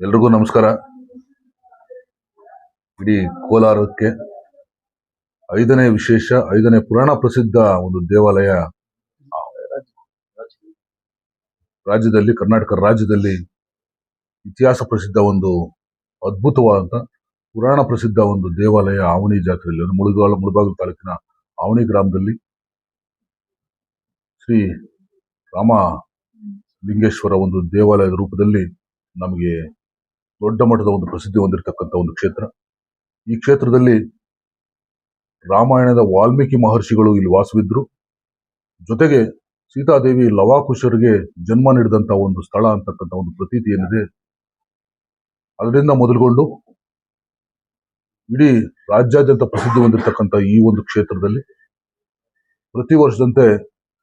ಎಲ್ರಿಗೂ ನಮಸ್ಕಾರ. ಇಡೀ ಕೋಲಾರಕ್ಕೆ ಐದನೇ ಪುರಾಣ ಪ್ರಸಿದ್ಧ ಒಂದು ದೇವಾಲಯ ರಾಜ್ಯದಲ್ಲಿ, ಕರ್ನಾಟಕ ರಾಜ್ಯದಲ್ಲಿ ಇತಿಹಾಸ ಪ್ರಸಿದ್ಧ ಒಂದು ಅದ್ಭುತವಾದಂತ ಪುರಾಣ ಪ್ರಸಿದ್ಧ ಒಂದು ದೇವಾಲಯ ಆವನಿ ಜಾತ್ರೆಯಲ್ಲಿ, ಮುಳಬಾಗಿಲು ತಾಲೂಕಿನ ಆವನಿ ಗ್ರಾಮದಲ್ಲಿ ಶ್ರೀ ರಾಮಲಿಂಗೇಶ್ವರ ಒಂದು ದೇವಾಲಯದ ರೂಪದಲ್ಲಿ ನಮಗೆ ದೊಡ್ಡ ಮಟ್ಟದ ಒಂದು ಪ್ರಸಿದ್ಧಿ ಹೊಂದಿರತಕ್ಕಂಥ ಒಂದು ಕ್ಷೇತ್ರ. ಈ ಕ್ಷೇತ್ರದಲ್ಲಿ ರಾಮಾಯಣದ ವಾಲ್ಮೀಕಿ ಮಹರ್ಷಿಗಳು ಇಲ್ಲಿ ವಾಸವಿದ್ರು. ಜೊತೆಗೆ ಸೀತಾದೇವಿ ಲವಾಕುಶರಿಗೆ ಜನ್ಮ ನೀಡಿದಂತ ಒಂದು ಸ್ಥಳ ಅಂತಕ್ಕಂಥ ಒಂದು ಪ್ರತೀತಿ ಏನಿದೆ, ಅದರಿಂದ ಮೊದಲುಗೊಂಡು ಇಡೀ ರಾಜ್ಯಾದ್ಯಂತ ಪ್ರಸಿದ್ಧಿ ಹೊಂದಿರತಕ್ಕಂಥ ಈ ಒಂದು ಕ್ಷೇತ್ರದಲ್ಲಿ ಪ್ರತಿ ವರ್ಷದಂತೆ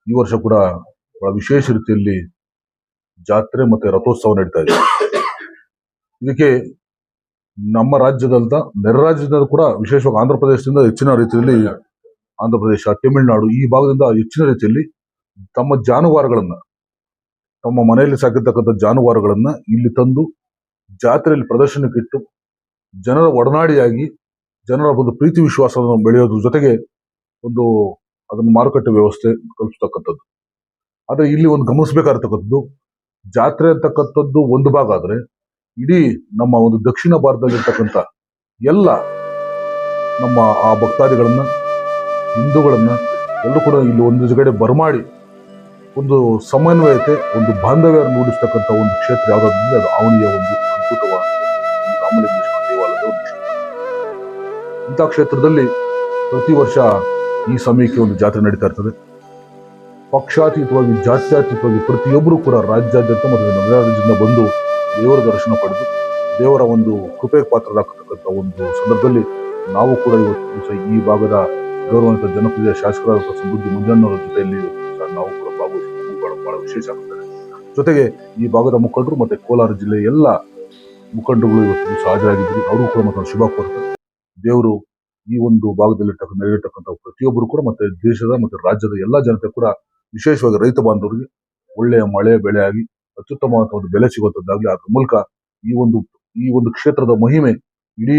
ಈ ವರ್ಷ ಕೂಡ ಬಹಳ ವಿಶೇಷ ರೀತಿಯಲ್ಲಿ ಜಾತ್ರೆ ಮತ್ತೆ ರಥೋತ್ಸವ ನಡೀತಾ ಇದೆ. ಇದಕ್ಕೆ ನಮ್ಮ ರಾಜ್ಯದಂತ ನೆರೆ ರಾಜ್ಯದಿಂದ ಕೂಡ, ವಿಶೇಷವಾಗಿ ಆಂಧ್ರ ಪ್ರದೇಶದಿಂದ ಹೆಚ್ಚಿನ ರೀತಿಯಲ್ಲಿ, ಆಂಧ್ರ ಪ್ರದೇಶ, ತಮಿಳುನಾಡು ಈ ಭಾಗದಿಂದ ಹೆಚ್ಚಿನ ರೀತಿಯಲ್ಲಿ ತಮ್ಮ ಜಾನುವಾರುಗಳನ್ನ, ತಮ್ಮ ಮನೆಯಲ್ಲಿ ಸಾಕಿರ್ತಕ್ಕಂಥ ಜಾನುವಾರುಗಳನ್ನ ಇಲ್ಲಿ ತಂದು ಜಾತ್ರೆಯಲ್ಲಿ ಪ್ರದರ್ಶನಕ್ಕಿಟ್ಟು ಜನರ ಒಡನಾಡಿಯಾಗಿ ಜನರ ಒಂದು ಪ್ರೀತಿ ವಿಶ್ವಾಸವನ್ನು ಬೆಳೆಯೋದ್ರ ಜೊತೆಗೆ ಒಂದು ಅದನ್ನು ಮಾರುಕಟ್ಟೆ ವ್ಯವಸ್ಥೆ ಕಲ್ಪಿಸ್ತಕ್ಕಂಥದ್ದು. ಆದ್ರೆ ಇಲ್ಲಿ ಒಂದು ಗಮನಿಸಬೇಕಾಗಿರ್ತಕ್ಕಂಥದ್ದು, ಜಾತ್ರೆ ಅಂತಕ್ಕಂಥದ್ದು ಒಂದು ಭಾಗ ಆದ್ರೆ ಇಡೀ ನಮ್ಮ ಒಂದು ದಕ್ಷಿಣ ಭಾರತದಲ್ಲಿರ್ತಕ್ಕಂಥ ಎಲ್ಲ ನಮ್ಮ ಆ ಭಕ್ತಾದಿಗಳನ್ನ, ಹಿಂದೂಗಳನ್ನ ಎಲ್ಲರೂ ಕೂಡ ಇಲ್ಲಿ ಒಂದು ಕಡೆ ಬರಮಾಡಿ ಒಂದು ಸಮನ್ವಯತೆ, ಒಂದು ಬಾಂಧವ್ಯ ಮೂಡಿಸ್ತಕ್ಕಂಥ ಒಂದು ಕ್ಷೇತ್ರ ಯಾವುದಾದ್ರಿಂದ ಅದು ಆವನಿಯ ಒಂದು ಅದ್ಭುತವಾದ ರಾಮಲಿಂಗೇಶ್ವರ ದೇವಾಲಯದ ಒಂದು ಕ್ಷೇತ್ರ. ಇಂಥ ಕ್ಷೇತ್ರದಲ್ಲಿ ಪ್ರತಿ ವರ್ಷ ಈ ಸಮಯಕ್ಕೆ ಒಂದು ಜಾತ್ರೆ ನಡೀತಾ ಇರ್ತದೆ. ಪಕ್ಷಾತೀತವಾಗಿ, ಜಾತ್ಯಾತೀತವಾಗಿ ಪ್ರತಿಯೊಬ್ಬರು ಕೂಡ ರಾಜ್ಯಾದ್ಯಂತ ಮತ್ತು ನೆರೆ ರಾಜ್ಯದಿಂದ ಬಂದು ದೇವರ ದರ್ಶನ ಪಡೆದು ದೇವರ ಒಂದು ಕೃಪೆಗೆ ಪಾತ್ರರಾಗತಕ್ಕಂಥ ಒಂದು ಸಂದರ್ಭದಲ್ಲಿ ನಾವು ಕೂಡ ಇವತ್ತು ಈ ಭಾಗದ ಗೌರವಾನ್ವಿತ ಜನಪ್ರಿಯ ಶಾಸಕರಾದ ಸಮೃದ್ಧಿ ಮಂಜಣ್ಣವರ ಜೊತೆಯಲ್ಲಿ ನಾವು ಕೂಡ ಭಾಗವಹಿಸಿ ಬಹಳ ವಿಶೇಷ ಆಗುತ್ತದೆ. ಜೊತೆಗೆ ಈ ಭಾಗದ ಮುಖಂಡರು ಮತ್ತೆ ಕೋಲಾರ ಜಿಲ್ಲೆಯ ಎಲ್ಲ ಮುಖಂಡರುಗಳು ಇವತ್ತು ದಿವಸ ಹಾಜರಾಗಿದ್ರು. ಅವರು ಕೂಡ ಮತ್ತೆ ಶುಭ ಕೋರ್ತಾರೆ. ದೇವರು ಈ ಒಂದು ಭಾಗದಲ್ಲಿ ನೆರವೇರ್ತಕ್ಕಂಥ ಪ್ರತಿಯೊಬ್ಬರು ಕೂಡ ಮತ್ತೆ ದೇಶದ ಮತ್ತೆ ರಾಜ್ಯದ ಎಲ್ಲಾ ಜನತೆ ಕೂಡ, ವಿಶೇಷವಾಗಿ ರೈತ ಬಾಂಧವರಿಗೆ ಒಳ್ಳೆಯ ಮಳೆ ಬೆಳೆ ಆಗಿ ಅತ್ಯುತ್ತಮವಾದ ಒಂದು ಬೆಲೆ ಸಿಗುವಂತದ್ದಾಗ್ಲಿ, ಅದ್ರ ಮೂಲಕ ಈ ಒಂದು ಕ್ಷೇತ್ರದ ಮಹಿಮೆ ಇಡೀ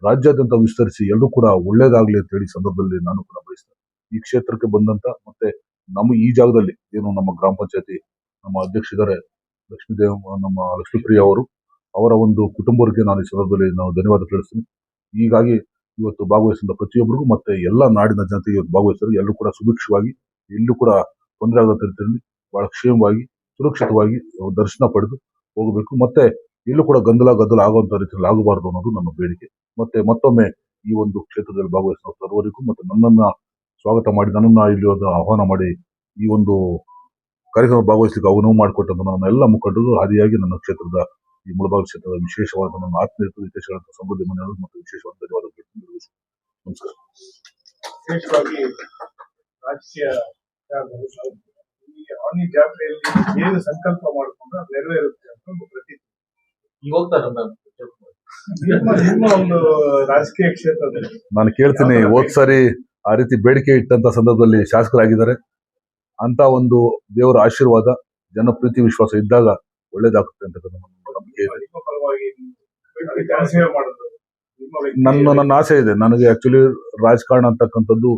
ರಾಜ್ಯಾದ್ಯಂತ ವಿಸ್ತರಿಸಿ ಎಲ್ಲರೂ ಕೂಡ ಒಳ್ಳೇದಾಗ್ಲಿ ಅಂತ ಹೇಳಿ ಸಂದರ್ಭದಲ್ಲಿ ನಾನು ಕೂಡ ಬಯಸ್ತೇನೆ. ಈ ಕ್ಷೇತ್ರಕ್ಕೆ ಬಂದಂತ ಮತ್ತೆ ನಮ್ಮ ಈ ಜಾಗದಲ್ಲಿ ಏನು ನಮ್ಮ ಗ್ರಾಮ ಪಂಚಾಯತಿ ನಮ್ಮ ಅಧ್ಯಕ್ಷರಿದ್ದಾರೆ ನಮ್ಮ ಲಕ್ಷ್ಮೀಪ್ರಿಯ ಅವರು, ಅವರ ಒಂದು ಕುಟುಂಬಕ್ಕೆ ನಾನು ಈ ಸಂದರ್ಭದಲ್ಲಿ ಧನ್ಯವಾದ ತಿಳಿಸ್ತೀನಿ. ಹೀಗಾಗಿ ಇವತ್ತು ಭಾಗವಹಿಸಿದ ಪ್ರತಿಯೊಬ್ಬರಿಗೂ ಮತ್ತೆ ಎಲ್ಲ ನಾಡಿನ ಜನತೆಗೆ ಇವತ್ತು ಭಾಗವಹಿಸಿದ್ರು. ಎಲ್ಲರೂ ಕೂಡ ಸುಭಿಕ್ಷವಾಗಿ, ಎಲ್ಲೂ ಕೂಡ ತೊಂದರೆ ಆಗದ ರೀತಿಯಲ್ಲಿ ಬಹಳ ಕ್ಷೇಮವಾಗಿ ಸುರಕ್ಷಿತವಾಗಿ ದರ್ಶನ ಪಡೆದು ಹೋಗಬೇಕು. ಮತ್ತೆ ಎಲ್ಲೂ ಕೂಡ ಗದ್ದಲ ಆಗುವಂತ ರೀತಿಯಲ್ಲಿ ಆಗಬಾರದು ಅನ್ನೋದು ನನ್ನ ಬೇಡಿಕೆ. ಮತ್ತೆ ಮತ್ತೊಮ್ಮೆ ಈ ಒಂದು ಕ್ಷೇತ್ರದಲ್ಲಿ ಭಾಗವಹಿಸಿದ ಸರ್ವರಿಗೂ ಮತ್ತೆ ನನ್ನನ್ನ ಸ್ವಾಗತ ಮಾಡಿ, ನನ್ನನ್ನ ಇಲ್ಲಿ ಒಂದು ಆಹ್ವಾನ ಮಾಡಿ ಈ ಒಂದು ಕಾರ್ಯಕ್ರಮ ಭಾಗವಹಿಸಲಿಕ್ಕೆ ಅನುವು ಮಾಡಿಕೊಟ್ಟಂತ ನನ್ನ ಎಲ್ಲ ಮುಖಂಡರು, ಆದಿಯಾಗಿ ನನ್ನ ಕ್ಷೇತ್ರದ ಈ ಮುಳಬಾಗಿಲು ಕ್ಷೇತ್ರದ ವಿಶೇಷವಾದ ನನ್ನ ಆತ್ಮೀಯ ವಿಶೇಷವಾದ ಸಮೃದ್ಧಿ ಮನೆಯವರು ಮತ್ತು ವಿಶೇಷವಾದ ಧನ್ಯವಾದ. ನಮಸ್ಕಾರ. ವಿಶೇಷವಾಗಿ ರಾಜಕೀಯ ಆವನಿ ಜಾತ್ರೆಯಲ್ಲಿ ಏನು ಸಂಕಲ್ಪ ಮಾಡಿಕೊಂಡ್ರೆ ಅದು ನೆರವೇರುತ್ತೆ ಅಂತ ಒಂದು ಪ್ರತೀತಿ. ನಿಮ್ಮ ಒಂದು ರಾಜಕೀಯ ಕ್ಷೇತ್ರದಲ್ಲಿ ನಾನು ಕೇಳ್ತೀನಿ, ಹೋದ್ ಸಾರಿ ಆ ರೀತಿ ಬೇಡಿಕೆ ಇಟ್ಟಂತ ಸಂದರ್ಭದಲ್ಲಿ ಶಾಸಕರಾಗಿದ್ದಾರೆ. ಅಂತ ಒಂದು ದೇವರ ಆಶೀರ್ವಾದ, ಜನಪ್ರೀತಿ ವಿಶ್ವಾಸ ಇದ್ದಾಗ ಒಳ್ಳೇದಾಗುತ್ತೆ ಅಂತ ನಂಬಿಕೆ ಇದೆ. ನನ್ನ ಆಸೆ ಇದೆ. ನನಗೆ ಆಕ್ಚುಲಿ ರಾಜಕಾರಣ ಅಂತಕ್ಕಂಥದ್ದು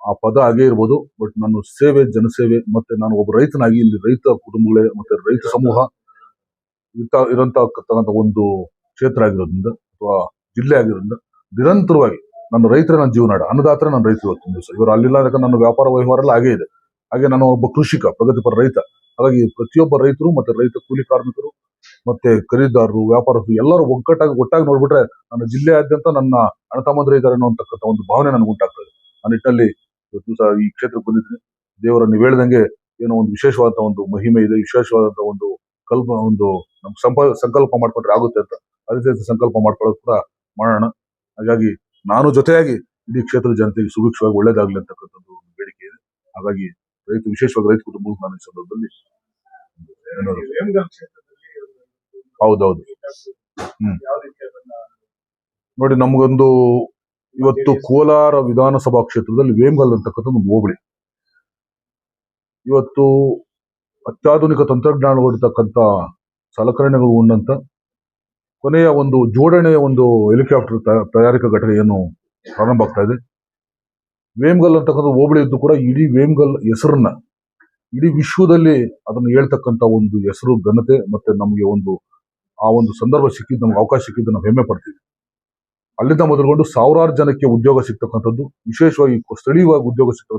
ಆ ಪದ ಹಾಗೆ ಇರ್ಬೋದು, ಬಟ್ ನಾನು ಸೇವೆ, ಜನಸೇವೆ ಮತ್ತೆ ನಾನು ಒಬ್ಬ ರೈತನಾಗಿ ಇಲ್ಲಿ ರೈತ ಕುಟುಂಬಗಳೇ ಮತ್ತೆ ರೈತ ಸಮೂಹ ಇರಂತಕ್ಕಂಥ ಒಂದು ಕ್ಷೇತ್ರ ಆಗಿರೋದ್ರಿಂದ ಅಥವಾ ಜಿಲ್ಲೆ ಆಗಿರೋದ್ರಿಂದ ನಿರಂತರವಾಗಿ ನನ್ನ ರೈತರ ನನ್ನ ಜೀವನಾಡ, ಅನ್ನದಾತರ ನನ್ನ ರೈತರು ಇವತ್ತು ದಿವಸ ಇವರು ಅಲ್ಲಿಲ್ಲ. ಯಾಕಂದ್ರೆ ನನ್ನ ವ್ಯಾಪಾರ ವ್ಯವಹಾರ ಎಲ್ಲ ಹಾಗೆ ಇದೆ. ಹಾಗೆ ನಾನು ಒಬ್ಬ ಕೃಷಿಕ, ಪ್ರಗತಿಪರ ರೈತ. ಹಾಗಾಗಿ ಪ್ರತಿಯೊಬ್ಬ ರೈತರು ಮತ್ತೆ ರೈತ ಕೂಲಿ ಕಾರ್ಮಿಕರು ಮತ್ತೆ ಖರೀದಿದಾರರು, ವ್ಯಾಪಾರಸ್ಥರು ಎಲ್ಲರೂ ಒಟ್ಟಾಗಿ ನೋಡ್ಬಿಟ್ರೆ ನನ್ನ ಜಿಲ್ಲೆಯಾದ್ಯಂತ ನನ್ನ ಅಣ್ಣ ತಮ್ಮಂದಿರು ಇದ್ದಾರೆ ಅನ್ನೋಂತಕ್ಕಂಥ ಒಂದು ಭಾವನೆ ನನಗೆ ಉಂಟಾಗ್ತದೆ. ಆ ನಿಟ್ಟಿನಲ್ಲಿ ಇವತ್ತು ಸಹ ಈ ಕ್ಷೇತ್ರಕ್ಕೆ ಬಂದಿದ್ದೀನಿ. ದೇವರ ನೀವು ಹೇಳ್ದಂಗೆ ಏನೋ ಒಂದು ವಿಶೇಷವಾದಂತ ಒಂದು ಮಹಿಮೆ ಇದೆ, ವಿಶೇಷವಾದಂತ ಒಂದು ನಮ್ ಸಂಕಲ್ಪ ಮಾಡ್ಕೊಂಡ್ರೆ ಆಗುತ್ತೆ ಅಂತ ಅದೇ ಸಂಕಲ್ಪ ಮಾಡ್ಕೊಳ್ಳೋದು ಕೂಡ ಮಾಡೋಣ. ಹಾಗಾಗಿ ನಾನು ಜೊತೆಯಾಗಿ ಇಡೀ ಕ್ಷೇತ್ರದ ಜನತೆಗೆ ಸುಭಿಕ್ಷವಾಗಿ ಒಳ್ಳೇದಾಗ್ಲಿ ಅಂತಕ್ಕಂಥದ್ದು ಒಂದು ಬೇಡಿಕೆ ಇದೆ. ಹಾಗಾಗಿ ವಿಶೇಷವಾಗಿ ರೈತ ಕುಟುಂಬ ನಾನು ಈ ಸಂದರ್ಭದಲ್ಲಿ ಹೌದೌದು. ನೋಡಿ, ನಮಗೊಂದು ಇವತ್ತು ಕೋಲಾರ ವಿಧಾನಸಭಾ ಕ್ಷೇತ್ರದಲ್ಲಿ ವೇಮಗಲ್ ಅಂತಕ್ಕಂಥ ಒಂದು ಹೋಬಳಿ, ಇವತ್ತು ಅತ್ಯಾಧುನಿಕ ತಂತ್ರಜ್ಞಾನ ಹೊರತಕ್ಕಂಥ ಸಲಕರಣೆಗಳು ಉಂಡಂತ ಕೊನೆಯ ಒಂದು ಜೋಡಣೆಯ ಒಂದು ಹೆಲಿಕಾಪ್ಟರ್ ತಯಾರಿಕಾ ಘಟಕ ಏನು ಪ್ರಾರಂಭ ಆಗ್ತಾ ಇದೆ. ವೇಮ್ಗಲ್ ಅಂತಕ್ಕಂಥ ಹೋಬಳಿ ಇದ್ದು ಕೂಡ ಇಡೀ ವೇಮ್ಗಲ್ ಹೆಸರನ್ನ ಇಡೀ ವಿಶ್ವದಲ್ಲಿ ಅದನ್ನು ಹೇಳ್ತಕ್ಕಂಥ ಒಂದು ಹೆಸರು ಘನತೆ ಮತ್ತೆ ನಮಗೆ ಆ ಒಂದು ಸಂದರ್ಭ ಸಿಕ್ಕಿದ್ದು, ನಮ್ಗೆ ಅವಕಾಶ ಸಿಕ್ಕಿದ್ದು ನಾವು ಹೆಮ್ಮೆ ಪಡ್ತೀವಿ. ಅಲ್ಲಿಂದ ಮೊದಲುಗೊಂಡು ಸಾವಿರಾರು ಜನಕ್ಕೆ ಉದ್ಯೋಗ ಸಿಗ್ತಕ್ಕಂಥದ್ದು, ವಿಶೇಷವಾಗಿ ಸ್ಥಳೀಯವಾಗಿ ಉದ್ಯೋಗ ಸಿಗ್ತಕ್ಕಂಥ